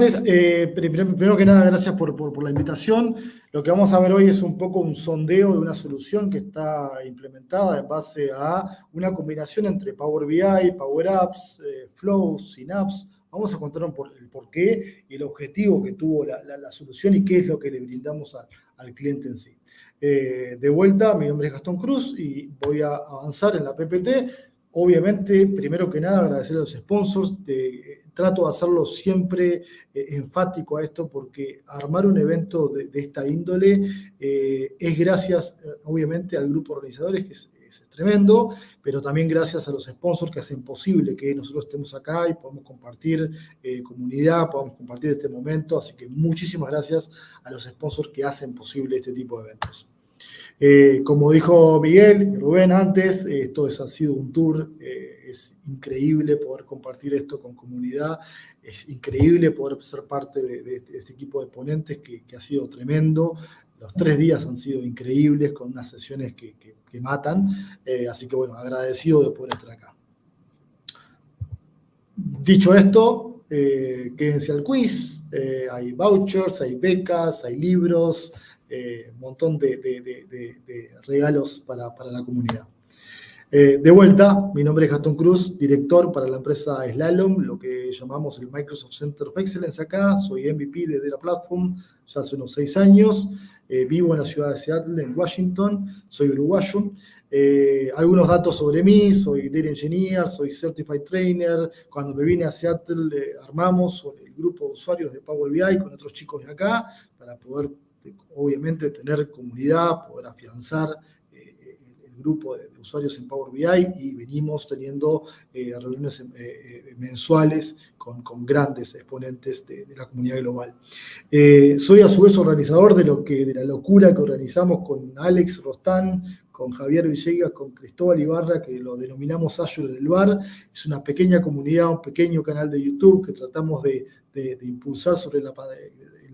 Entonces, primero que nada, gracias por la invitación. Lo que vamos a ver hoy es un poco un sondeo de una solución que está implementada en base a una combinación entre Power BI, Power Apps, Flow, Synapse. Vamos a contar el porqué y el objetivo que tuvo la solución y qué es lo que le brindamos al cliente en sí. De vuelta, mi nombre es Gastón Cruz y voy a avanzar en la PPT. Obviamente, primero que nada, agradecer a los sponsors. Trato de hacerlo siempre enfático a esto porque armar un evento de esta índole es gracias, obviamente, al grupo de organizadores, que es tremendo, pero también gracias a los sponsors que hacen posible que nosotros estemos acá y podamos compartir comunidad, podamos compartir este momento. Así que muchísimas gracias a los sponsors que hacen posible este tipo de eventos. Como dijo Miguel y Rubén antes, esto ha sido un tour, es increíble poder compartir esto con comunidad, es increíble poder ser parte de este equipo de ponentes que ha sido tremendo. Los 3 días han sido increíbles con unas sesiones que matan, así que bueno, agradecido de poder estar acá. Dicho esto, quédense al quiz, hay vouchers, hay becas, hay libros, un montón de regalos para la comunidad. De vuelta, mi nombre es Gastón Cruz, director para la empresa Slalom, lo que llamamos el Microsoft Center of Excellence acá. Soy MVP de Data Platform ya hace unos 6 años. Vivo en la ciudad de Seattle, en Washington. Soy uruguayo. Algunos datos sobre mí: soy Data Engineer, soy Certified Trainer. Cuando me vine a Seattle, armamos el grupo de usuarios de Power BI con otros chicos de acá para poder, obviamente, tener comunidad, poder afianzar el grupo de usuarios en Power BI, y venimos teniendo reuniones mensuales con grandes exponentes de la comunidad global. Soy a su vez organizador de la locura que organizamos con Alex Rostán, con Javier Villegas, con Cristóbal Ibarra, que lo denominamos Azure en el Bar. Es una pequeña comunidad, un pequeño canal de YouTube que tratamos de impulsar sobre la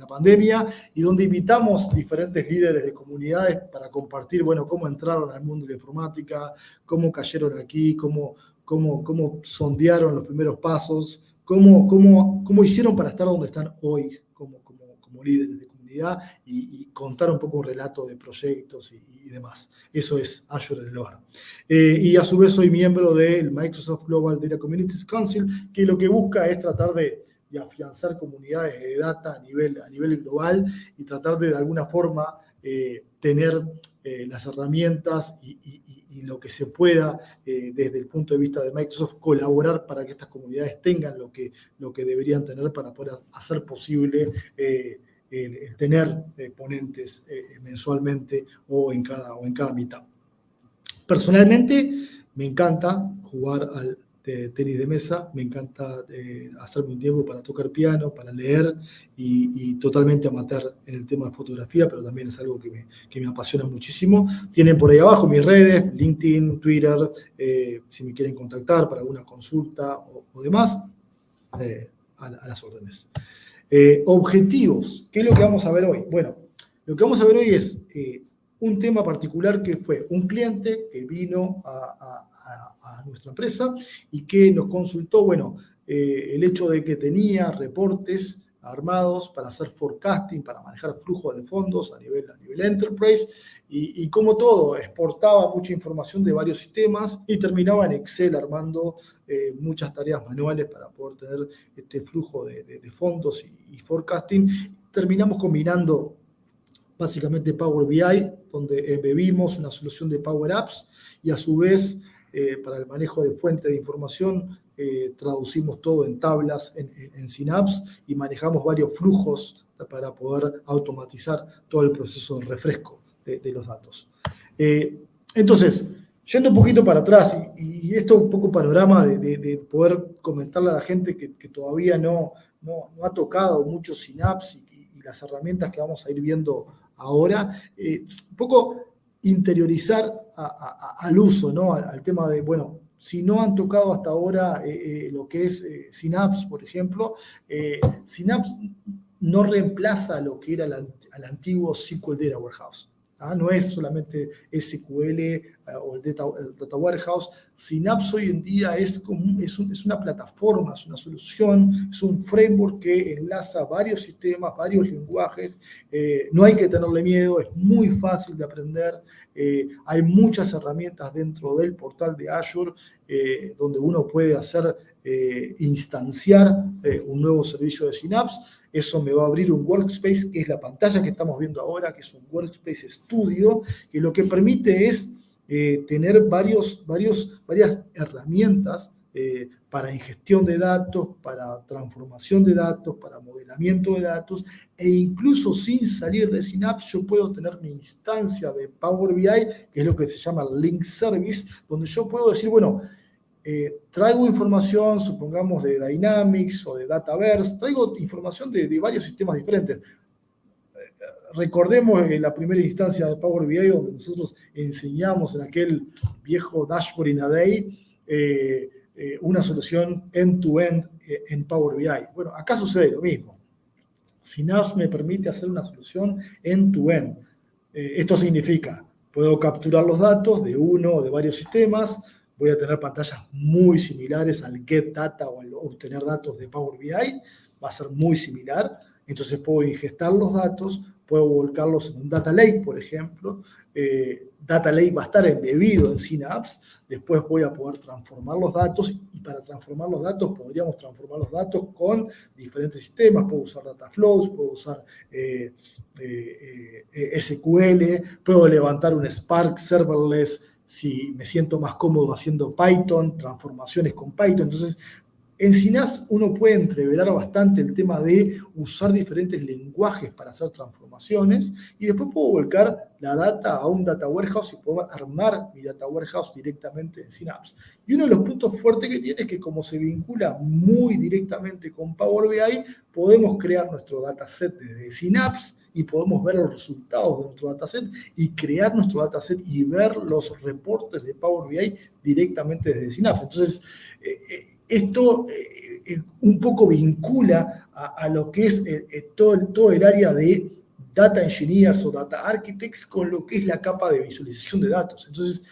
pandemia, y donde invitamos diferentes líderes de comunidades para compartir, bueno, cómo entraron al mundo de la informática, cómo cayeron aquí, cómo sondearon los primeros pasos, cómo hicieron para estar donde están hoy como líderes de comunidad, y contar un poco un relato de proyectos y demás. Eso es Azure en el Bar. Y a su vez soy miembro del Microsoft Global Data Communities Council, que lo que busca es tratar de afianzar comunidades de data a nivel global, y tratar de alguna forma tener las herramientas y lo que se pueda desde el punto de vista de Microsoft, colaborar para que estas comunidades tengan lo que deberían tener para poder hacer posible el tener ponentes mensualmente o en cada mitad. Personalmente, me encanta jugar al tenis de mesa, me encanta hacerme un tiempo para tocar piano, para leer, y totalmente amateur en el tema de fotografía, pero también es algo que me apasiona muchísimo. Tienen por ahí abajo mis redes, LinkedIn, Twitter, si me quieren contactar para alguna consulta o demás, a las órdenes. Objetivos, ¿qué es lo que vamos a ver hoy? Bueno, lo que vamos a ver hoy es un tema particular, que fue un cliente que vino a nuestra empresa y que nos consultó, bueno, el hecho de que tenía reportes armados para hacer forecasting, para manejar flujos de fondos a nivel enterprise, y como todo, exportaba mucha información de varios sistemas y terminaba en Excel armando muchas tareas manuales para poder tener este flujo de fondos y forecasting. Terminamos combinando básicamente Power BI, donde embebimos una solución de Power Apps, y a su vez, para el manejo de fuente de información, traducimos todo en tablas en Synapse, y manejamos varios flujos para poder automatizar todo el proceso de refresco de los datos. Entonces, yendo un poquito para atrás, y esto un poco panorama de poder comentarle a la gente que todavía no ha tocado mucho Synapse y las herramientas que vamos a ir viendo ahora, un poco interiorizar al uso, ¿no? Al tema de, bueno, si no han tocado hasta ahora lo que es Synapse, por ejemplo, Synapse no reemplaza lo que era el antiguo SQL Data Warehouse. No es solamente SQL o el data Warehouse. Synapse hoy en día es una plataforma, es una solución, es un framework que enlaza varios sistemas, varios lenguajes. No hay que tenerle miedo, es muy fácil de aprender. Hay muchas herramientas dentro del portal de Azure donde uno puede instanciar un nuevo servicio de Synapse. Eso me va a abrir un workspace, que es la pantalla que estamos viendo ahora, que es un workspace Studio, que lo que permite es tener varias herramientas para ingestión de datos, para transformación de datos, para modelamiento de datos, e incluso sin salir de Synapse yo puedo tener mi instancia de Power BI, que es lo que se llama Link Service, donde yo puedo decir, bueno, traigo información, supongamos, de Dynamics o de Dataverse, traigo información de varios sistemas diferentes. Recordemos la primera instancia de Power BI donde nosotros enseñamos en aquel viejo Dashboard in a Day una solución end-to-end en Power BI. Bueno, acá sucede lo mismo. Synapse me permite hacer una solución end-to-end. Esto significa, puedo capturar los datos de uno o de varios sistemas, voy a tener pantallas muy similares al Get Data o al obtener datos de Power BI, va a ser muy similar, entonces puedo ingestar los datos, puedo volcarlos en un Data Lake, por ejemplo. Data Lake va a estar embebido en Synapse, después voy a poder transformar los datos, y para transformar los datos podríamos transformar los datos con diferentes sistemas, puedo usar Data Flows, puedo usar SQL, puedo levantar un Spark Serverless, si me siento más cómodo haciendo Python, transformaciones con Python. Entonces, en Synapse uno puede entreverar bastante el tema de usar diferentes lenguajes para hacer transformaciones, y después puedo volcar la data a un data warehouse y puedo armar mi data warehouse directamente en Synapse. Y uno de los puntos fuertes que tiene es que, como se vincula muy directamente con Power BI, podemos crear nuestro dataset desde Synapse y podemos ver los resultados de nuestro dataset y crear nuestro dataset y ver los reportes de Power BI directamente desde Synapse. Entonces, esto un poco vincula a lo que es todo el área de data engineers o data architects con lo que es la capa de visualización de datos. Entonces,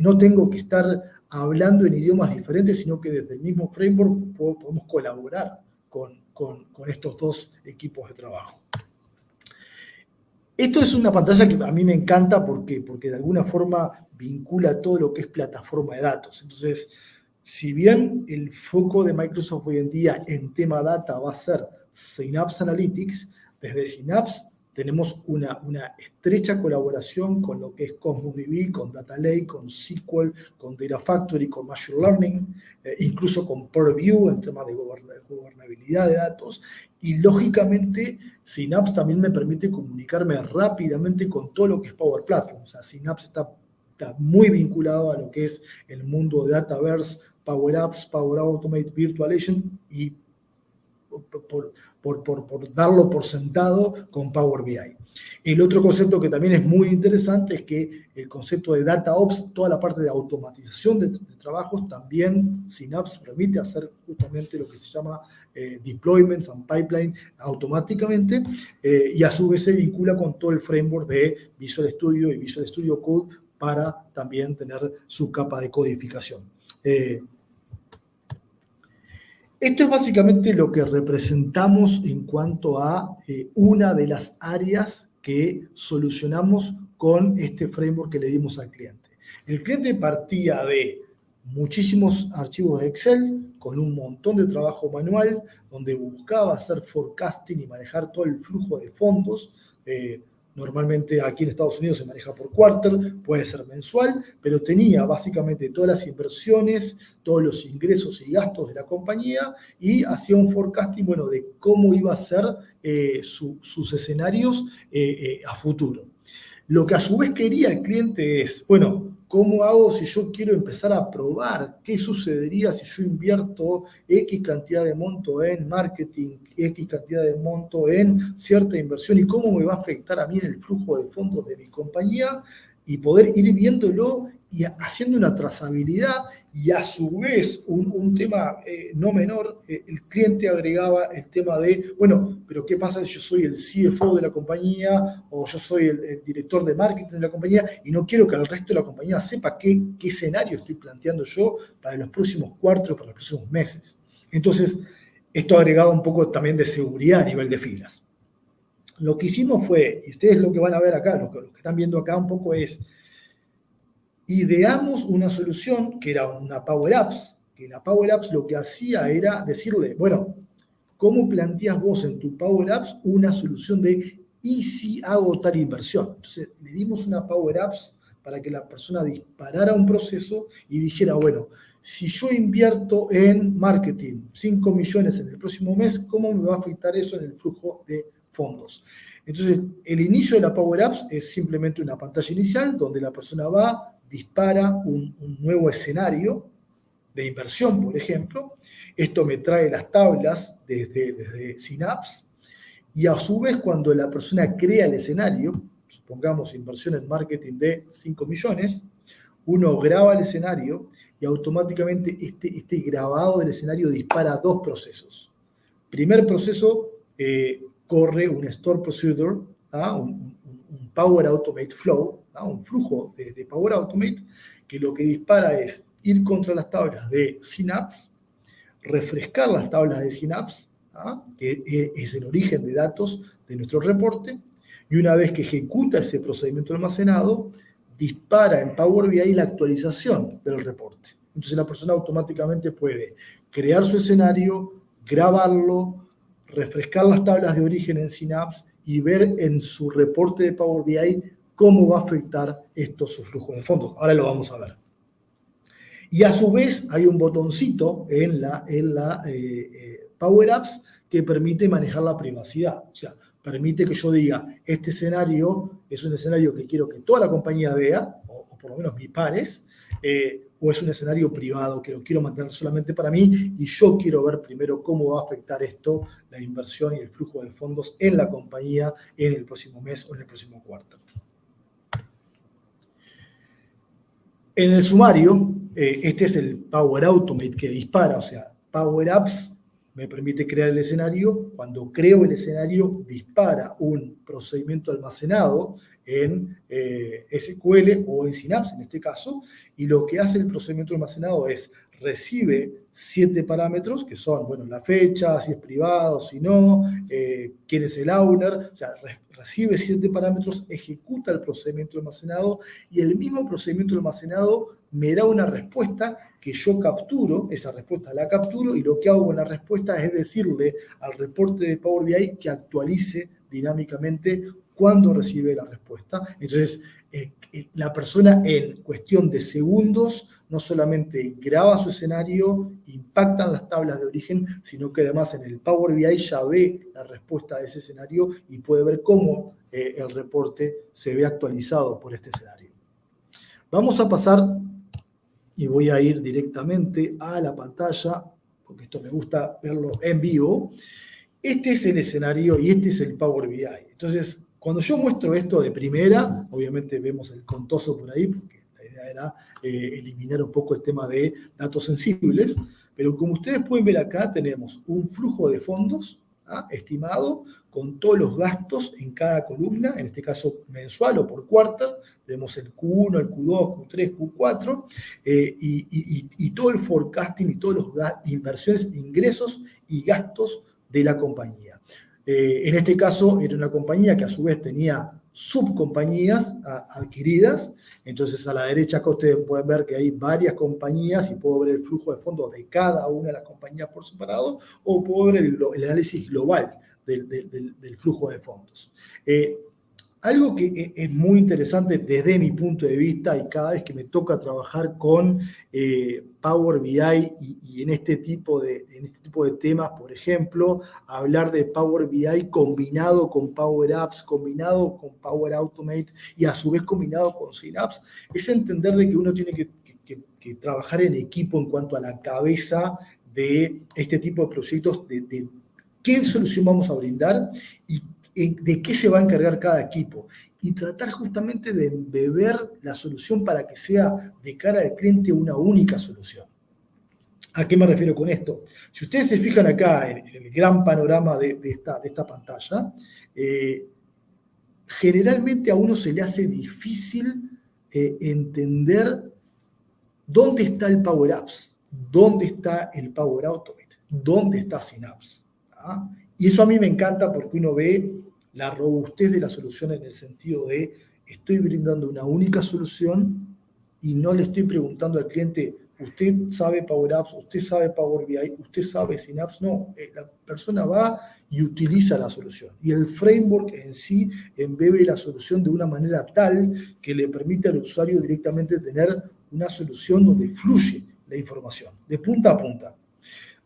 no tengo que estar hablando en idiomas diferentes, sino que desde el mismo framework podemos colaborar con estos dos equipos de trabajo. Esto es una pantalla que a mí me encanta porque de alguna forma vincula todo lo que es plataforma de datos. Entonces, si bien el foco de Microsoft hoy en día en tema data va a ser Synapse Analytics, desde Synapse tenemos una estrecha colaboración con lo que es Cosmos DB, con Data Lake, con SQL, con Data Factory, con Machine Learning, incluso con Purview en temas de gobernabilidad de datos. Y lógicamente Synapse también me permite comunicarme rápidamente con todo lo que es Power Platform. O sea, Synapse está muy vinculado a lo que es el mundo de Dataverse, Power Apps, Power Automate, Virtual Agent, y por darlo por sentado con Power BI. El otro concepto que también es muy interesante es que el concepto de Data Ops, toda la parte de automatización de trabajos, también Synapse permite hacer justamente lo que se llama deployments and pipeline automáticamente, y a su vez se vincula con todo el framework de Visual Studio y Visual Studio Code para también tener su capa de codificación. Esto es básicamente lo que representamos en cuanto a una de las áreas que solucionamos con este framework que le dimos al cliente. El cliente partía de muchísimos archivos de Excel con un montón de trabajo manual, donde buscaba hacer forecasting y manejar todo el flujo de fondos. Normalmente aquí en Estados Unidos se maneja por quarter, puede ser mensual, pero tenía básicamente todas las inversiones, todos los ingresos y gastos de la compañía, y hacía un forecasting, bueno, de cómo iba a ser sus escenarios a futuro. Lo que a su vez quería el cliente es, bueno, ¿cómo hago si yo quiero empezar a probar qué sucedería si yo invierto X cantidad de monto en marketing, X cantidad de monto en cierta inversión, y cómo me va a afectar a mí en el flujo de fondos de mi compañía? y poder ir viéndolo y haciendo una trazabilidad. Y a su vez, un tema no menor, el cliente agregaba el tema de, bueno, pero ¿qué pasa si yo soy el CFO de la compañía o yo soy el director de marketing de la compañía y no quiero que el resto de la compañía sepa qué escenario estoy planteando yo para los próximos cuartos, para los próximos meses? Entonces, esto agregaba un poco también de seguridad a nivel de filas. Lo que hicimos fue, y ustedes lo que van a ver acá, lo que están viendo acá un poco es, ideamos una solución que era una Power Apps, que la Power Apps lo que hacía era decirle, bueno, ¿cómo planteas vos en tu Power Apps una solución de y si hago tal inversión? Entonces, le dimos una Power Apps para que la persona disparara un proceso y dijera, bueno, si yo invierto en marketing 5 millones en el próximo mes, ¿cómo me va a afectar eso en el flujo de fondos? Entonces, el inicio de la Power Apps es simplemente una pantalla inicial donde la persona va, dispara un nuevo escenario de inversión, por ejemplo. Esto me trae las tablas desde Synapse y a su vez cuando la persona crea el escenario, supongamos inversión en marketing de 5 millones, uno graba el escenario y automáticamente este grabado del escenario dispara dos procesos. Primer proceso, corre un Store Procedure, un Power Automate Flow, un flujo de Power Automate, que lo que dispara es ir contra las tablas de Synapse, refrescar las tablas de Synapse, que es el origen de datos de nuestro reporte, y una vez que ejecuta ese procedimiento de almacenado, dispara en Power BI la actualización del reporte. Entonces la persona automáticamente puede crear su escenario, grabarlo, refrescar las tablas de origen en Synapse y ver en su reporte de Power BI cómo va a afectar esto su flujo de fondos. Ahora lo vamos a ver. Y a su vez hay un botoncito en la Power Apps que permite manejar la privacidad. O sea, permite que yo diga, este escenario es un escenario que quiero que toda la compañía vea, o por lo menos mis pares, o es un escenario privado que lo quiero mantener solamente para mí y yo quiero ver primero cómo va a afectar esto, la inversión y el flujo de fondos en la compañía en el próximo mes o en el próximo cuarto. En el sumario, este es el Power Automate que dispara, o sea, Power Apps me permite crear el escenario. Cuando creo el escenario, dispara un procedimiento almacenado en SQL o en Synapse en este caso, y lo que hace el procedimiento almacenado es recibe 7 parámetros que son, bueno, la fecha, si es privado, si no, quién es el owner, o sea, recibe 7 parámetros, ejecuta el procedimiento almacenado y el mismo procedimiento almacenado me da una respuesta que yo capturo, esa respuesta la capturo y lo que hago con la respuesta es decirle al reporte de Power BI que actualice dinámicamente cuando recibe la respuesta. Entonces, la persona en cuestión de segundos no solamente graba su escenario, impactan las tablas de origen, sino que además en el Power BI ya ve la respuesta a ese escenario y puede ver cómo el reporte se ve actualizado por este escenario. Vamos a pasar, y voy a ir directamente a la pantalla, porque esto me gusta verlo en vivo. Este es el escenario y este es el Power BI. Entonces, cuando yo muestro esto de primera, obviamente vemos el contoso por ahí, porque la idea era eliminar un poco el tema de datos sensibles, pero como ustedes pueden ver acá, tenemos un flujo de fondos estimado con todos los gastos en cada columna, en este caso mensual o por quarter. Tenemos el Q1, el Q2, Q3, Q4, y todo el forecasting y todas las inversiones, ingresos y gastos de la compañía. En este caso era una compañía que a su vez tenía subcompañías adquiridas. Entonces a la derecha acá ustedes pueden ver que hay varias compañías y puedo ver el flujo de fondos de cada una de las compañías por separado, o puedo ver el análisis global del flujo de fondos. Algo que es muy interesante desde mi punto de vista y cada vez que me toca trabajar con Power BI y en este tipo de temas, por ejemplo, hablar de Power BI combinado con Power Apps, combinado con Power Automate y a su vez combinado con Synapse, es entender de que uno tiene que trabajar en equipo en cuanto a la cabeza de este tipo de proyectos, de qué solución vamos a brindar y de qué se va a encargar cada equipo y tratar justamente de embeber la solución para que sea de cara al cliente una única solución. ¿A qué me refiero con esto? Si ustedes se fijan acá en el gran panorama de esta pantalla, generalmente a uno se le hace difícil entender dónde está el Power Apps, dónde está el Power Automate, dónde está Synapse. ¿Ah? Y eso a mí me encanta porque uno ve la robustez de la solución en el sentido de estoy brindando una única solución y no le estoy preguntando al cliente, usted sabe Power Apps, usted sabe Power BI, usted sabe Synapse. No, la persona va y utiliza la solución. Y el framework en sí embebe la solución de una manera tal que le permite al usuario directamente tener una solución donde fluye la información, de punta a punta.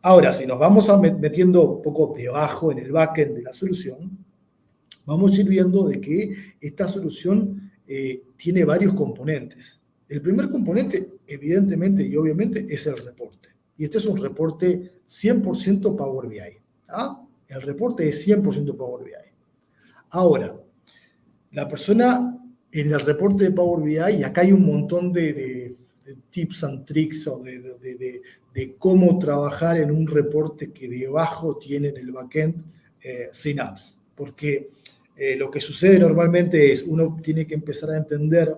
Ahora, si nos vamos metiendo un poco debajo en el backend de la solución, vamos a ir viendo de que esta solución tiene varios componentes. El primer componente, evidentemente y obviamente, es el reporte. Y este es un reporte 100% Power BI. ¿Ah? El reporte es 100% Power BI. Ahora, la persona en el reporte de Power BI, y acá hay un montón de tips and tricks o de cómo trabajar en un reporte que debajo tiene en el backend Synapse. Porque lo que sucede normalmente es, uno tiene que empezar a entender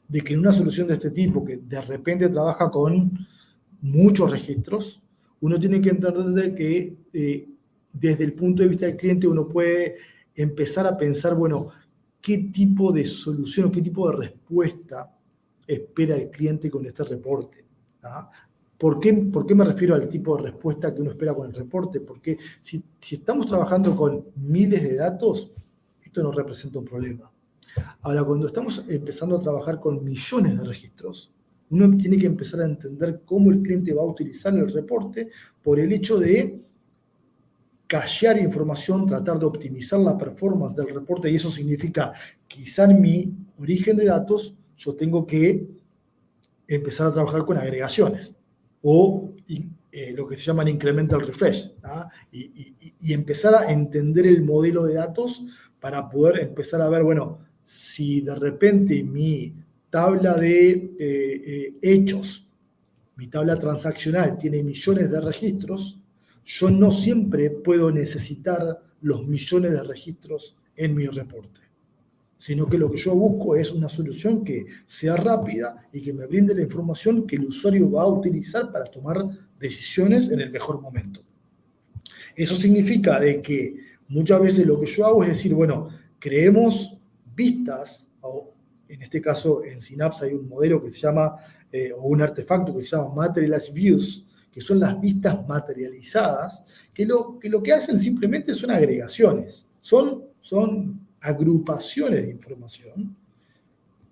de que en una solución de este tipo, que de repente trabaja con muchos registros, uno tiene que entender que desde el punto de vista del cliente uno puede empezar a pensar, bueno, qué tipo de solución o qué tipo de respuesta espera el cliente con este reporte. ¿Ah? ¿Por qué me refiero al tipo de respuesta que uno espera con el reporte? Porque si estamos trabajando con miles de datos, esto no representa un problema. Ahora, cuando estamos empezando a trabajar con millones de registros, uno tiene que empezar a entender cómo el cliente va a utilizar el reporte por el hecho de cachear información, tratar de optimizar la performance del reporte, y eso significa quizá en mi origen de datos yo tengo que empezar a trabajar con agregaciones o lo que se llaman incremental refresh, ¿ah? Y empezar a entender el modelo de datos para poder empezar a ver, bueno, si de repente mi tabla de hechos, mi tabla transaccional tiene millones de registros, yo no siempre puedo necesitar los millones de registros en mi reporte, sino que lo que yo busco es una solución que sea rápida y que me brinde la información que el usuario va a utilizar para tomar decisiones en el mejor momento. Eso significa de que muchas veces lo que yo hago es decir, bueno, creemos vistas, o en este caso en Synapse hay un modelo que se llama, o un artefacto que se llama Materialized Views, que son las vistas materializadas, que lo que hacen simplemente son agregaciones, son agrupaciones de información,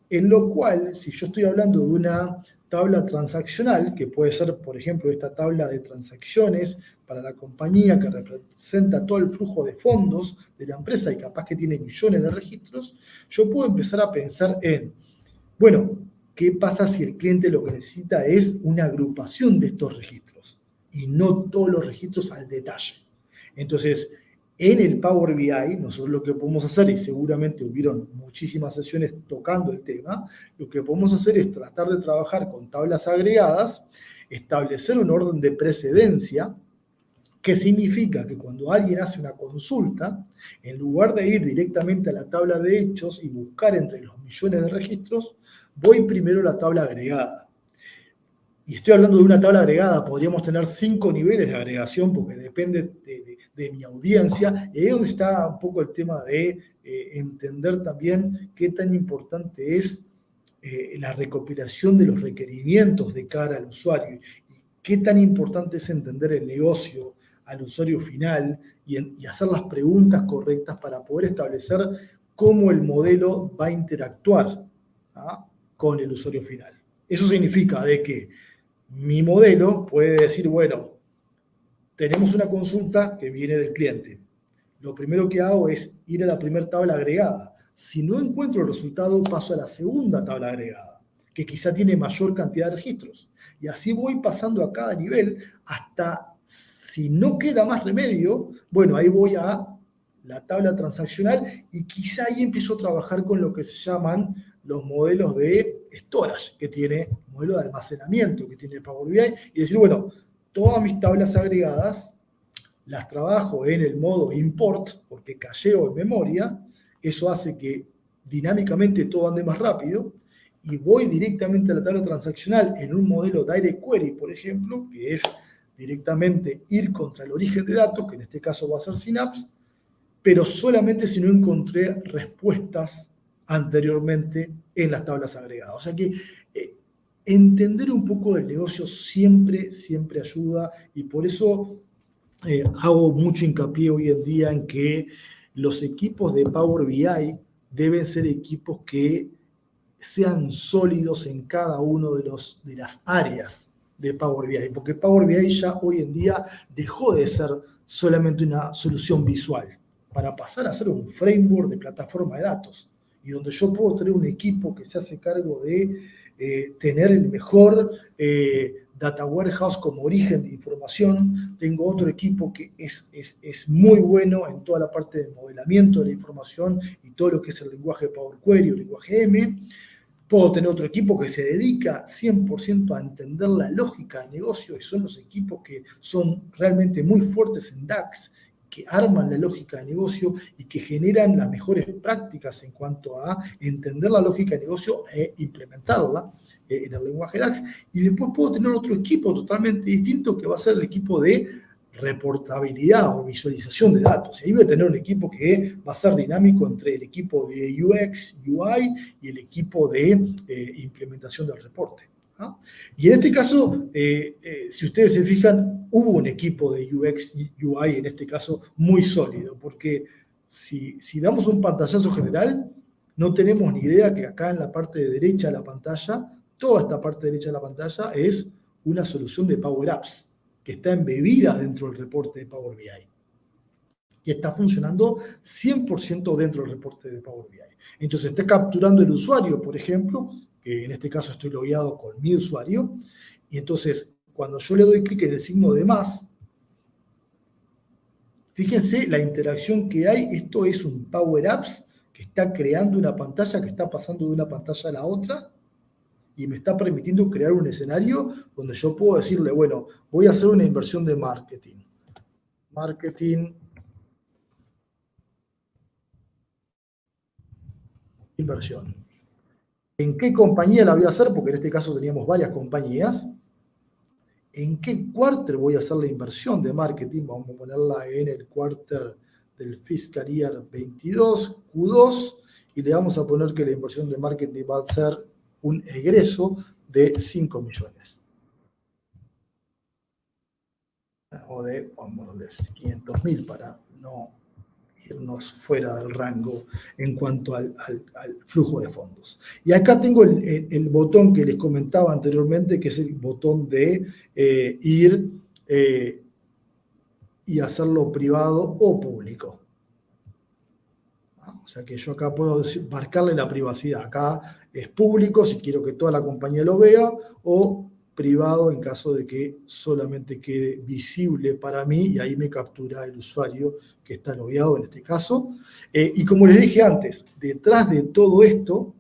en lo cual, si yo estoy hablando de una tabla transaccional, que puede ser, por ejemplo, esta tabla de transacciones para la compañía que representa todo el flujo de fondos de la empresa y capaz que tiene millones de registros, yo puedo empezar a pensar en, bueno, ¿qué pasa si el cliente lo que necesita es una agrupación de estos registros y no todos los registros al detalle? Entonces, en el Power BI, nosotros lo que podemos hacer, y seguramente hubieron muchísimas sesiones tocando el tema, lo que podemos hacer es tratar de trabajar con tablas agregadas, establecer un orden de precedencia, que significa que cuando alguien hace una consulta, en lugar de ir directamente a la tabla de hechos y buscar entre los millones de registros, voy primero a la tabla agregada. Y estoy hablando de una tabla agregada, podríamos tener 5 niveles de agregación porque depende de mi audiencia, y ahí es donde está un poco el tema de entender también qué tan importante es la recopilación de los requerimientos de cara al usuario, y qué tan importante es entender el negocio al usuario final y hacer las preguntas correctas para poder establecer cómo el modelo va a interactuar, ¿ah?, con el usuario final. Eso significa de que mi modelo puede decir, bueno, tenemos una consulta que viene del cliente. Lo primero que hago es ir a la primera tabla agregada. Si no encuentro el resultado, paso a la segunda tabla agregada, que quizá tiene mayor cantidad de registros. Y así voy pasando a cada nivel hasta, si no queda más remedio, bueno, ahí voy a la tabla transaccional y quizá ahí empiezo a trabajar con lo que se llaman los modelos de storage que tiene, modelo de almacenamiento que tiene Power BI y decir, bueno, todas mis tablas agregadas las trabajo en el modo import porque cacheo en memoria, eso hace que dinámicamente todo ande más rápido y voy directamente a la tabla transaccional en un modelo Direct Query, por ejemplo, que es directamente ir contra el origen de datos, que en este caso va a ser Synapse, pero solamente si no encontré respuestas anteriormente en las tablas agregadas. O sea que entender un poco del negocio siempre, siempre ayuda y por eso hago mucho hincapié hoy en día en que los equipos de Power BI deben ser equipos que sean sólidos en cada uno de las áreas de Power BI, porque Power BI ya hoy en día dejó de ser solamente una solución visual para pasar a ser un framework de plataforma de datos y donde yo puedo tener un equipo que se hace cargo de tener el mejor data warehouse como origen de información. Tengo otro equipo que es muy bueno en toda la parte de modelamiento de la información y todo lo que es el lenguaje Power Query o el lenguaje M. Puedo tener otro equipo que se dedica 100% a entender la lógica de negocio y son los equipos que son realmente muy fuertes en DAX, que arman la lógica de negocio y que generan las mejores prácticas en cuanto a entender la lógica de negocio e implementarla en el lenguaje DAX. Y después puedo tener otro equipo totalmente distinto que va a ser el equipo de reportabilidad o visualización de datos. Y ahí voy a tener un equipo que va a ser dinámico entre el equipo de UX, UI y el equipo de implementación del reporte. ¿No? Y en este caso, si ustedes se fijan, hubo un equipo de UX y UI en este caso muy sólido, porque si damos un pantallazo general, no tenemos ni idea que acá en la parte de derecha de la pantalla, toda esta parte derecha de la pantalla es una solución de Power Apps que está embebida dentro del reporte de Power BI. Y está funcionando 100% dentro del reporte de Power BI. Entonces está capturando el usuario, por ejemplo, que en este caso estoy logueado con mi usuario, y entonces cuando yo le doy clic en el signo de más, fíjense la interacción que hay. Esto es un Power Apps que está creando una pantalla, que está pasando de una pantalla a la otra, y me está permitiendo crear un escenario donde yo puedo decirle, bueno, voy a hacer una inversión de marketing. Inversión. ¿En qué compañía la voy a hacer? Porque en este caso teníamos varias compañías. ¿En qué quarter voy a hacer la inversión de marketing? Vamos a ponerla en el quarter del fiscal year 22, Q2, y le vamos a poner que la inversión de marketing va a ser un egreso de 5 millones. O de, vamos a ponerles 500.000 para no irnos fuera del rango en cuanto al flujo de fondos. Y acá tengo el botón que les comentaba anteriormente, que es el botón de ir y hacerlo privado o público. O sea que yo acá puedo marcarle la privacidad. Acá es público si quiero que toda la compañía lo vea, o privado en caso de que solamente quede visible para mí y ahí me captura el usuario que está logueado en este caso. Y como les dije antes, detrás de todo esto,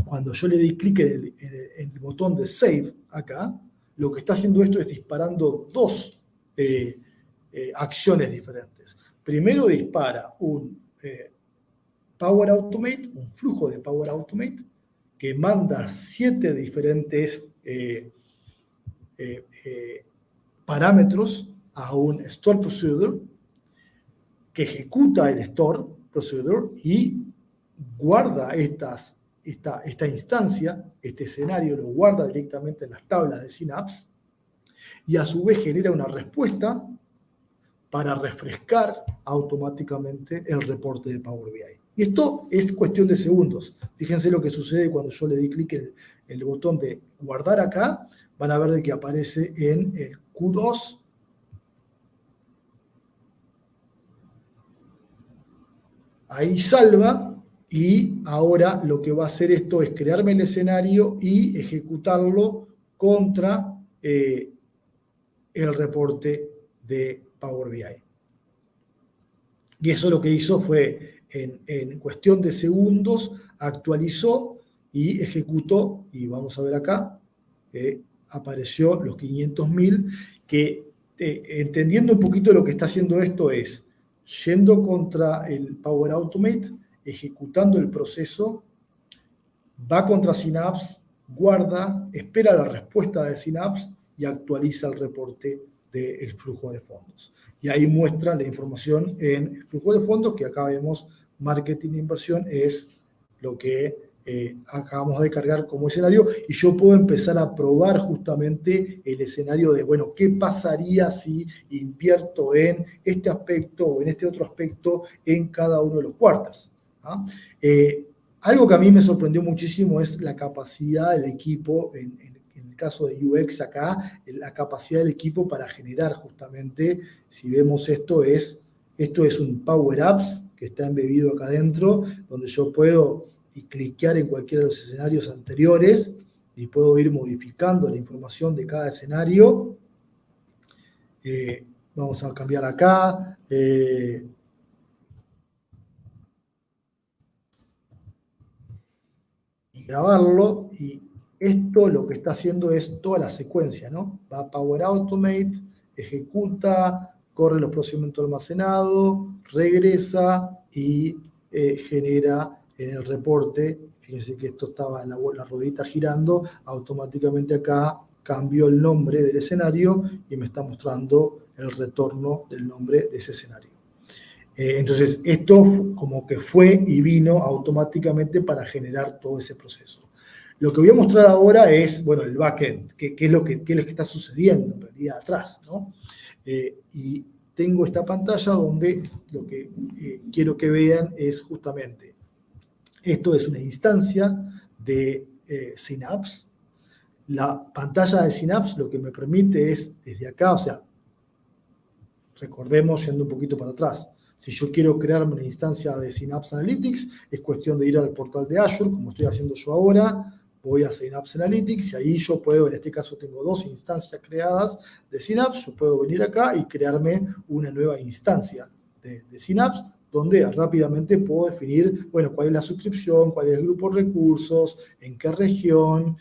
cuando yo le di clic en el botón de Save acá, lo que está haciendo esto es disparando dos acciones diferentes. Primero dispara un Power Automate, un flujo de Power Automate, que manda 7 diferentes parámetros a un Store Procedure, que ejecuta el Store Procedure y guarda esta instancia, este escenario, lo guarda directamente en las tablas de Synapse, y a su vez genera una respuesta para refrescar automáticamente el reporte de Power BI. Y esto es cuestión de segundos. Fíjense lo que sucede cuando yo le di clic en el botón de guardar acá. Van a ver de que aparece en el Q2. Ahí salva y ahora lo que va a hacer esto es crearme el escenario y ejecutarlo contra el reporte de Power BI. Y eso lo que hizo fue, en cuestión de segundos, actualizó y ejecutó, y vamos a ver acá, apareció los 500.000, que entendiendo un poquito lo que está haciendo esto es, yendo contra el Power Automate, ejecutando el proceso, va contra Synapse, guarda, espera la respuesta de Synapse y actualiza el reporte del flujo de fondos. Y ahí muestra la información en el flujo de fondos, que acá vemos marketing de inversión, es lo que acabamos de cargar como escenario, y yo puedo empezar a probar justamente el escenario de, bueno, ¿qué pasaría si invierto en este aspecto o en este otro aspecto en cada uno de los quarters? ¿Ah? Algo que a mí me sorprendió muchísimo es la capacidad del equipo, en el caso de UX acá, la capacidad del equipo para generar justamente, si vemos esto es un Power Apps que está embebido acá adentro, donde yo puedo cliquear en cualquiera de los escenarios anteriores y puedo ir modificando la información de cada escenario. Vamos a cambiar acá. Y grabarlo, y esto lo que está haciendo es toda la secuencia, ¿no? Va a Power Automate, ejecuta, corre los procedimientos de almacenado, regresa y genera en el reporte. Fíjense que esto estaba en la ruedita girando, automáticamente acá cambió el nombre del escenario y me está mostrando el retorno del nombre de ese escenario. Entonces, esto como que fue y vino automáticamente para generar todo ese proceso. Lo que voy a mostrar ahora es, bueno, el backend, qué es lo que está sucediendo en realidad atrás, ¿no? Y tengo esta pantalla donde lo que quiero que vean es justamente, esto es una instancia de Synapse. La pantalla de Synapse lo que me permite es, desde acá, o sea, recordemos, yendo un poquito para atrás, si yo quiero crearme una instancia de Synapse Analytics, es cuestión de ir al portal de Azure, como estoy haciendo yo ahora, voy a Synapse Analytics y ahí yo puedo, en este caso tengo 2 instancias creadas de Synapse, yo puedo venir acá y crearme una nueva instancia de Synapse, donde rápidamente puedo definir, bueno, cuál es la suscripción, cuál es el grupo de recursos, en qué región.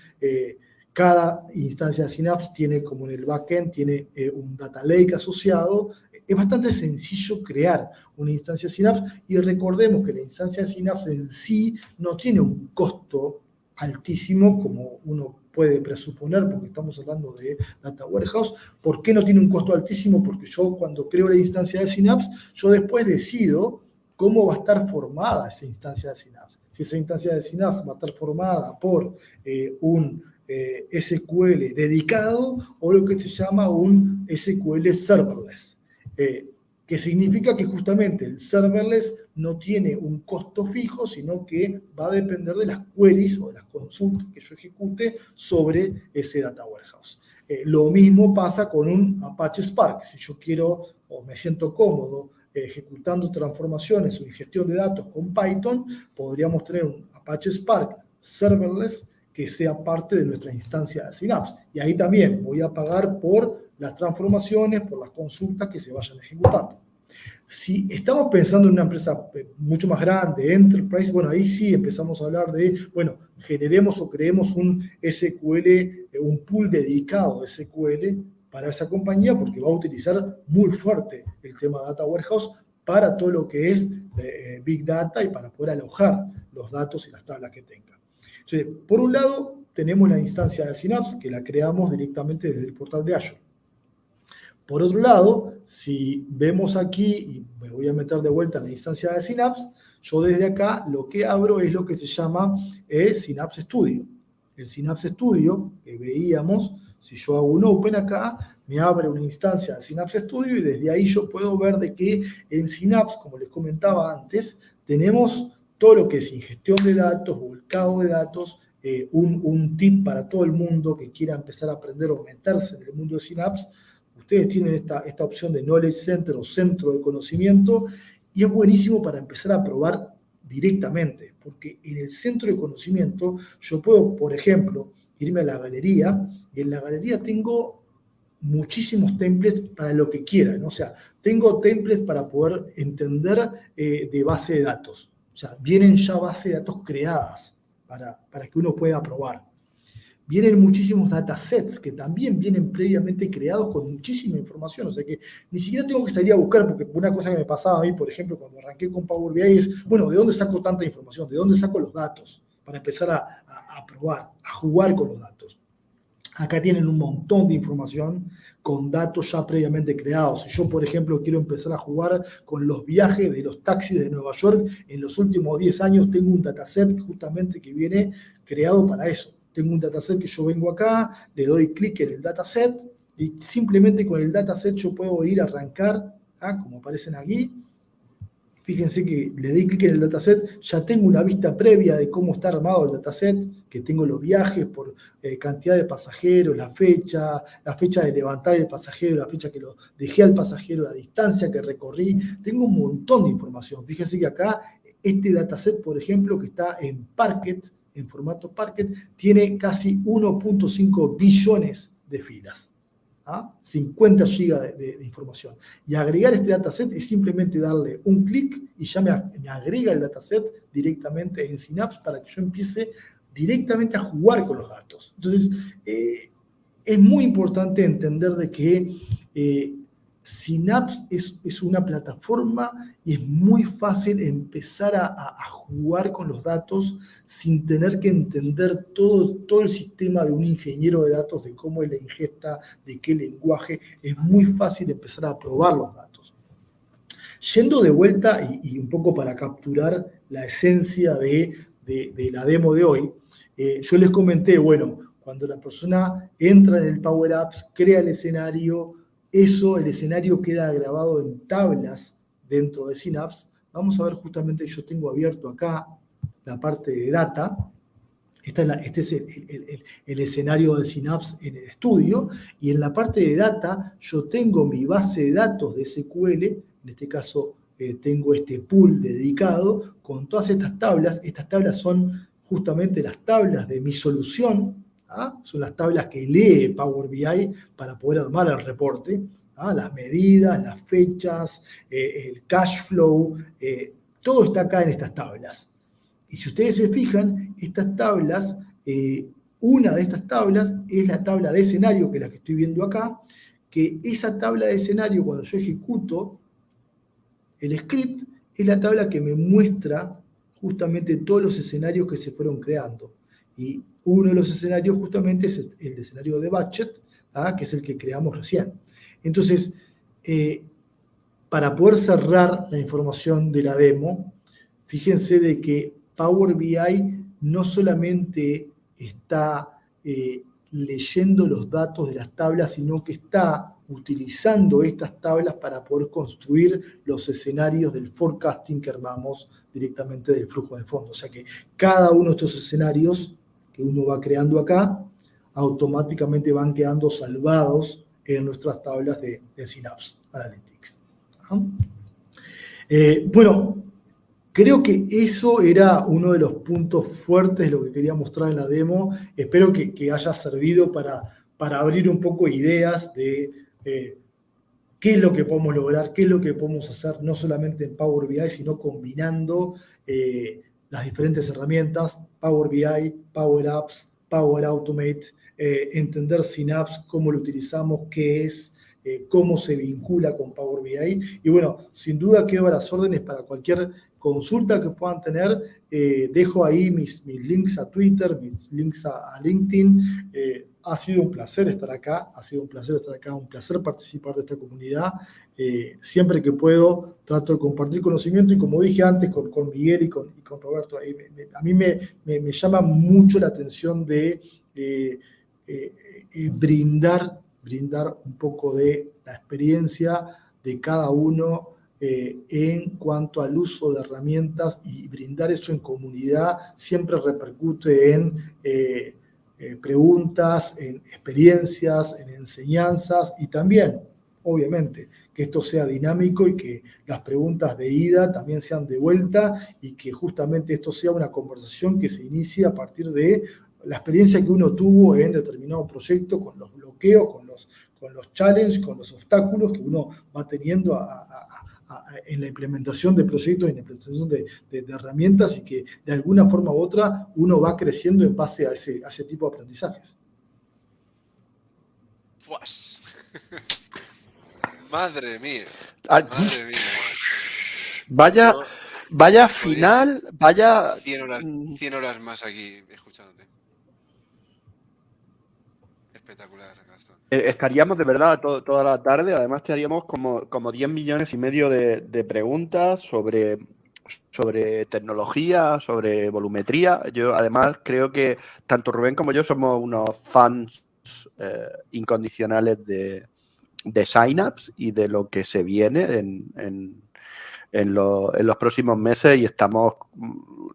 Cada instancia de Synapse tiene, como en el backend, tiene un data lake asociado. Es bastante sencillo crear una instancia de Synapse, y recordemos que la instancia de Synapse en sí no tiene un costo altísimo como uno puede presuponer, porque estamos hablando de Data Warehouse. ¿Por qué no tiene un costo altísimo? Porque yo, cuando creo la instancia de Synapse, yo después decido cómo va a estar formada esa instancia de Synapse. Si esa instancia de Synapse va a estar formada por un SQL dedicado o lo que se llama un SQL serverless. Que significa que justamente el serverless no tiene un costo fijo, sino que va a depender de las queries o de las consultas que yo ejecute sobre ese data warehouse. Lo mismo pasa con un Apache Spark. Si yo quiero o me siento cómodo ejecutando transformaciones o ingestión de datos con Python, podríamos tener un Apache Spark serverless que sea parte de nuestra instancia de Synapse. Y ahí también voy a pagar por las transformaciones, por las consultas que se vayan ejecutando. Si estamos pensando en una empresa mucho más grande, enterprise, bueno, ahí sí empezamos a hablar de, bueno, generemos o creemos un SQL, un pool dedicado de SQL para esa compañía, porque va a utilizar muy fuerte el tema Data Warehouse para todo lo que es Big Data y para poder alojar los datos y las tablas que tenga. Entonces, por un lado, tenemos la instancia de Synapse, que la creamos directamente desde el portal de Azure. Por otro lado, si vemos aquí, y me voy a meter de vuelta en la instancia de Synapse, yo desde acá lo que abro es lo que se llama Synapse Studio. El Synapse Studio que veíamos, si yo hago un open acá, me abre una instancia de Synapse Studio, y desde ahí yo puedo ver de que en Synapse, como les comentaba antes, tenemos todo lo que es ingestión de datos, volcado de datos. Un tip para todo el mundo que quiera empezar a aprender o meterse en el mundo de Synapse: ustedes tienen esta opción de Knowledge Center o centro de conocimiento, y es buenísimo para empezar a probar directamente, porque en el centro de conocimiento yo puedo, por ejemplo, irme a la galería, y en la galería tengo muchísimos templates para lo que quieran, ¿no? O sea, tengo templates para poder entender de base de datos. O sea, vienen ya bases de datos creadas para que uno pueda probar. Vienen muchísimos datasets que también vienen previamente creados con muchísima información. O sea que ni siquiera tengo que salir a buscar, porque una cosa que me pasaba a mí, por ejemplo, cuando arranqué con Power BI es, bueno, ¿de dónde saco tanta información? ¿De dónde saco los datos? Para empezar a probar, a jugar con los datos. Acá tienen un montón de información con datos ya previamente creados. Si yo, por ejemplo, quiero empezar a jugar con los viajes de los taxis de Nueva York, en los últimos 10 años tengo un dataset justamente que viene creado para eso. Tengo un dataset que yo vengo acá, le doy clic en el dataset y simplemente con el dataset yo puedo ir a arrancar, como aparecen aquí. Fíjense que le di clic en el dataset, ya tengo una vista previa de cómo está armado el dataset, que tengo los viajes por cantidad de pasajeros, la fecha de levantar el pasajero, la fecha que lo dejé al pasajero, la distancia que recorrí. Tengo un montón de información. Fíjense que acá este dataset, por ejemplo, que está en Parquet, en formato Parquet, tiene casi 1.5 billones de filas. 50 GB de información. Y agregar este dataset es simplemente darle un clic y ya me agrega el dataset directamente en Synapse para que yo empiece directamente a jugar con los datos. Entonces, es muy importante entender de que Synapse es una plataforma y es muy fácil empezar a jugar con los datos sin tener que entender todo el sistema de un ingeniero de datos, de cómo él la ingesta, de qué lenguaje. Es muy fácil empezar a probar los datos. Yendo de vuelta y un poco para capturar la esencia de la demo de hoy, yo les comenté, bueno, cuando la persona entra en el Power Apps, crea el escenario, el escenario queda grabado en tablas dentro de Synapse. Vamos a ver justamente, yo tengo abierto acá la parte de data. Este es el escenario de Synapse en el estudio. Y en la parte de data yo tengo mi base de datos de SQL. En este caso tengo este pool dedicado con todas estas tablas. Estas tablas son justamente las tablas de mi solución. Son las tablas que lee Power BI para poder armar el reporte. Las medidas, las fechas, el cash flow, todo está acá en estas tablas. Y si ustedes se fijan, estas tablas, una de estas tablas es la tabla de escenario, que es la que estoy viendo acá, que esa tabla de escenario, cuando yo ejecuto el script, es la tabla que me muestra justamente todos los escenarios que se fueron creando. Y uno de los escenarios justamente es el escenario de budget, que es el que creamos recién. Entonces, para poder cerrar la información de la demo, fíjense de que Power BI no solamente está leyendo los datos de las tablas, sino que está utilizando estas tablas para poder construir los escenarios del forecasting que armamos directamente del flujo de fondos. O sea que cada uno de estos escenarios que uno va creando acá, automáticamente van quedando salvados en nuestras tablas de Synapse Analytics. Bueno, creo que eso era uno de los puntos fuertes de lo que quería mostrar en la demo. Espero que haya servido para abrir un poco ideas de qué es lo que podemos lograr, qué es lo que podemos hacer, no solamente en Power BI, sino combinando las diferentes herramientas, Power BI, Power Apps, Power Automate, entender Synapse, cómo lo utilizamos, qué es, cómo se vincula con Power BI. Y bueno, sin duda quedo a las órdenes para cualquier consulta que puedan tener. Dejo ahí mis links a Twitter, mis links a LinkedIn. Ha sido un placer estar acá, un placer participar de esta comunidad. Siempre que puedo trato de compartir conocimiento y como dije antes con Miguel y con Roberto, a mí me llama mucho la atención de brindar un poco de la experiencia de cada uno en cuanto al uso de herramientas, y brindar eso en comunidad siempre repercute en preguntas, en experiencias, en enseñanzas, y también, obviamente, que esto sea dinámico y que las preguntas de ida también sean de vuelta, y que justamente esto sea una conversación que se inicie a partir de la experiencia que uno tuvo en determinado proyecto, con los bloqueos, los challenges, con los obstáculos que uno va teniendo en la implementación de proyectos, en la implementación de herramientas, y que de alguna forma u otra uno va creciendo en base a ese tipo de aprendizajes. ¡Fuas! Madre mía. Madre mía. Vaya final, vaya... 100 horas más aquí escuchándote. Espectacular, Gastón. Estaríamos de verdad toda la tarde. Además, te haríamos como 10 millones y medio de preguntas sobre tecnología, sobre volumetría. Yo, además, creo que tanto Rubén como yo somos unos fans incondicionales de Synapse y de lo que se viene en los próximos meses, y estamos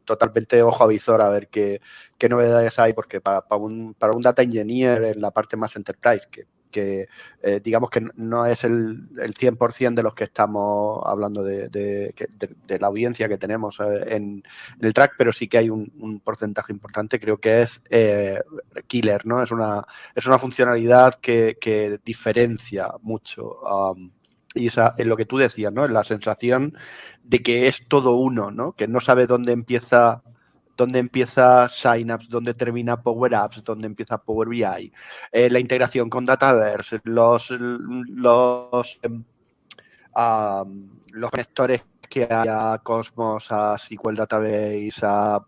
totalmente ojo a visor a ver qué novedades hay, porque para un data engineer en la parte más enterprise, que digamos que no es el 100% de los que estamos hablando de la audiencia que tenemos en el track, pero sí que hay un porcentaje importante. Creo que es killer, ¿no? Es una funcionalidad que diferencia mucho. Y esa es lo que tú decías, ¿no? La sensación de que es todo uno, ¿no? Que no sabe dónde empieza Synapse, dónde termina Power Apps, dónde empieza Power BI, la integración con Dataverse, los conectores que hay a Cosmos, a SQL Database, a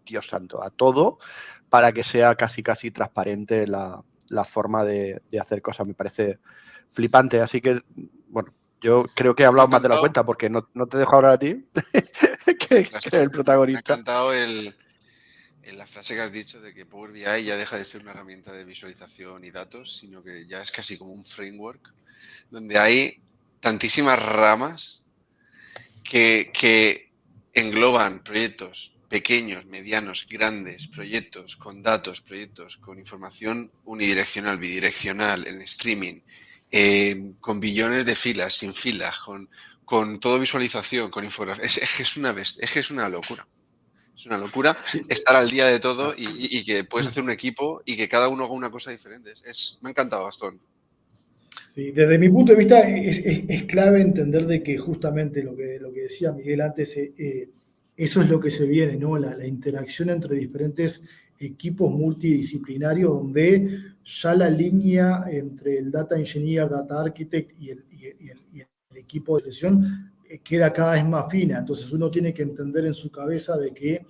Dios santo, a todo, para que sea casi transparente la forma de hacer cosas. Me parece flipante, así que, bueno, yo creo que he hablado más de la cuenta, porque no te dejo hablar a ti, que eres el protagonista. Me ha encantado la frase que has dicho de que Power BI ya deja de ser una herramienta de visualización y datos, sino que ya es casi como un framework donde hay tantísimas ramas que engloban proyectos pequeños, medianos, grandes, proyectos con datos, proyectos con información unidireccional, bidireccional, en streaming, con billones de filas, sin filas, con todo visualización, con infografía. Es una locura. Es una locura estar al día de todo y que puedes hacer un equipo y que cada uno haga una cosa diferente. Me ha encantado, Gastón. Sí, desde mi punto de vista es clave entender de que justamente lo que decía Miguel antes, eso es lo que se viene, ¿no? La interacción entre diferentes equipos multidisciplinarios, donde ya la línea entre el data engineer, data architect y el equipo de selección queda cada vez más fina. Entonces uno tiene que entender en su cabeza de que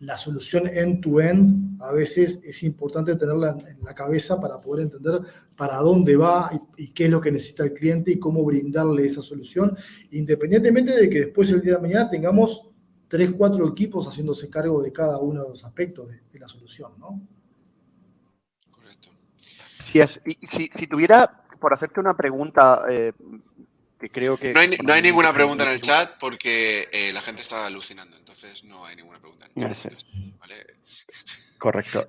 la solución end-to-end a veces es importante tenerla en la cabeza para poder entender para dónde va y qué es lo que necesita el cliente y cómo brindarle esa solución, independientemente de que después el día de mañana tengamos 3, 4 equipos haciéndose cargo de cada uno de los aspectos de la solución, ¿no? Correcto. Si tuviera, por hacerte una pregunta, que creo que... No hay ninguna pregunta en el chat porque la gente está alucinando, entonces no hay ninguna pregunta en el chat. ¿Vale? Correcto.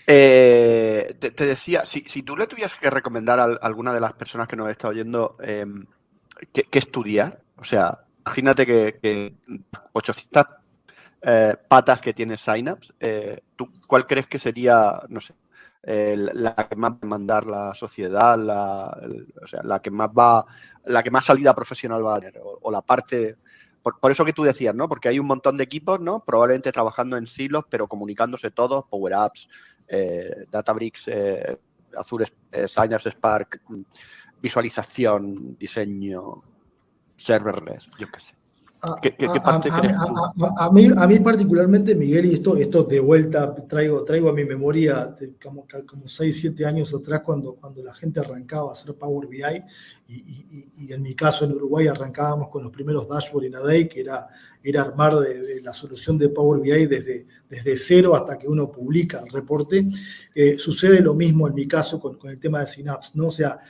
Te decía, si tú le tuvieras que recomendar a alguna de las personas que nos está oyendo qué estudiar, o sea, imagínate que 800 patas que tiene Synapse, ¿tú cuál crees que sería, no sé, la que más va a demandar la sociedad, o sea, la que más salida profesional va a tener, o la parte... Por eso que tú decías, ¿no? Porque hay un montón de equipos, ¿no? Probablemente trabajando en silos, pero comunicándose todos, Power Apps, Databricks, Azure, Synapse, Spark, visualización, diseño, serverless, yo qué sé. ¿Qué parte crees tú? A mí particularmente, Miguel, y esto de vuelta traigo a mi memoria como 6, 7 años atrás cuando la gente arrancaba a hacer Power BI y en mi caso en Uruguay arrancábamos con los primeros dashboard in a day, que era armar de la solución de Power BI desde cero hasta que uno publica el reporte. Sucede lo mismo en mi caso con el tema de Synapse, ¿no? O sea,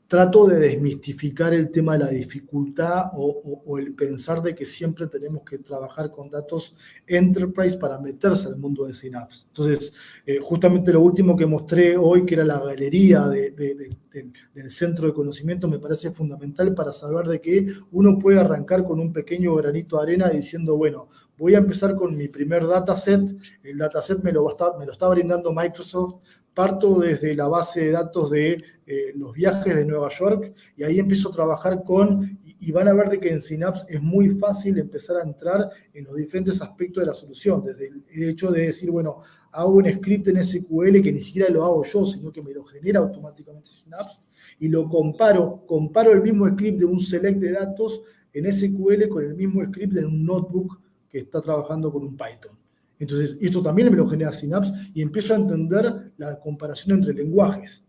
trato de desmistificar el tema de la dificultad o el pensar de que siempre tenemos que trabajar con datos enterprise para meterse al mundo de Synapse. Entonces, justamente lo último que mostré hoy, que era la galería del centro de conocimiento, me parece fundamental para saber de que uno puede arrancar con un pequeño granito de arena diciendo, bueno, voy a empezar con mi primer dataset, el dataset me lo está brindando Microsoft, parto desde la base de datos de los viajes de Nueva York y ahí empiezo a trabajar y van a ver de que en Synapse es muy fácil empezar a entrar en los diferentes aspectos de la solución, desde el hecho de decir, bueno, hago un script en SQL que ni siquiera lo hago yo, sino que me lo genera automáticamente Synapse, y lo comparo el mismo script de un select de datos en SQL con el mismo script en un notebook que está trabajando con un Python. Entonces, esto también me lo genera Synapse y empiezo a entender la comparación entre lenguajes.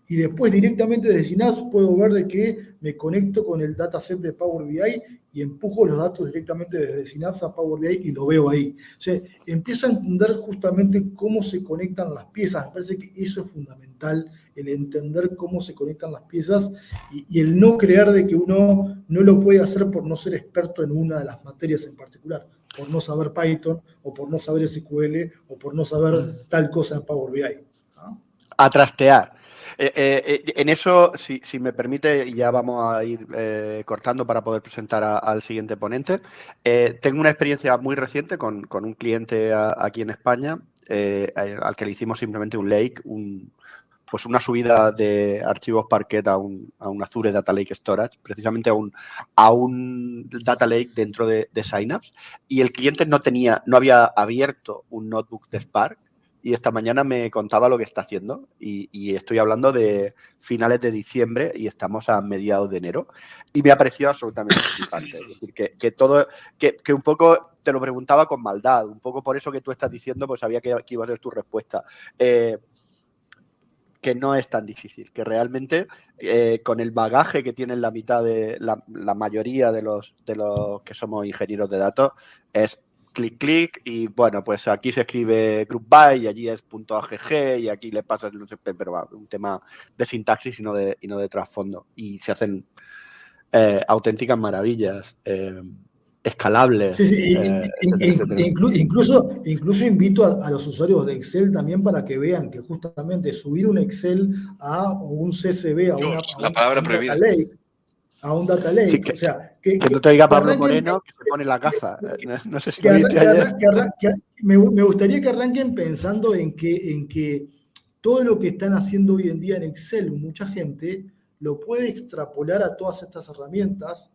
Y después directamente desde Synapse puedo ver de que me conecto con el dataset de Power BI y empujo los datos directamente desde Synapse a Power BI y lo veo ahí. O sea, empiezo a entender justamente cómo se conectan las piezas. Me parece que eso es fundamental, el entender cómo se conectan las piezas y el no creer de que uno no lo puede hacer por no ser experto en una de las materias en particular, por no saber Python o por no saber SQL o por no saber tal cosa en Power BI. ¿No? A trastear. En eso, si me permite, y ya vamos a ir cortando para poder presentar al siguiente ponente. Tengo una experiencia muy reciente con un cliente aquí en España, al que le hicimos simplemente un lake, pues una subida de archivos Parquet a un Azure Data Lake Storage, precisamente a un Data Lake dentro de Synapse, y el cliente no había abierto un notebook de Spark, y esta mañana me contaba lo que está haciendo, y estoy hablando de finales de diciembre y estamos a mediados de enero, y me ha parecido absolutamente flipante. Es decir, que un poco te lo preguntaba con maldad, un poco por eso que tú estás diciendo, pues sabía que iba a ser tu respuesta. Que no es tan difícil, que realmente con el bagaje que tienen la mitad de la mayoría de los que somos ingenieros de datos, es clic y bueno, pues aquí se escribe group by y allí es .agg y aquí le pasas, pero va, un tema de sintaxis y no de trasfondo, y se hacen auténticas maravillas. Escalables. Sí, Etcétera. incluso invito a los usuarios de Excel también para que vean que justamente subir un Excel o un CSV La palabra prohibida. A un data lake, Sí, o sea, que no te diga Pablo Moreno que se pone la gafa. No sé si lo viste ayer. Me gustaría que arranquen pensando en que todo lo que están haciendo hoy en día en Excel, mucha gente lo puede extrapolar a todas estas herramientas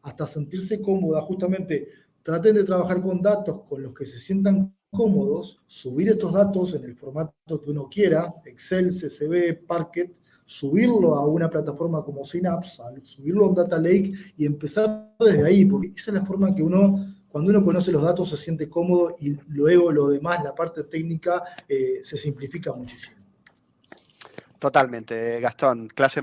hasta sentirse cómoda. Justamente traten de trabajar con datos con los que se sientan cómodos, subir estos datos en el formato que uno quiera, Excel, CSV, Parquet, subirlo a una plataforma como Synapse, subirlo a un data lake y empezar desde ahí, porque esa es la forma que cuando uno conoce los datos se siente cómodo y luego lo demás, la parte técnica, se simplifica muchísimo. Totalmente, Gastón. Clase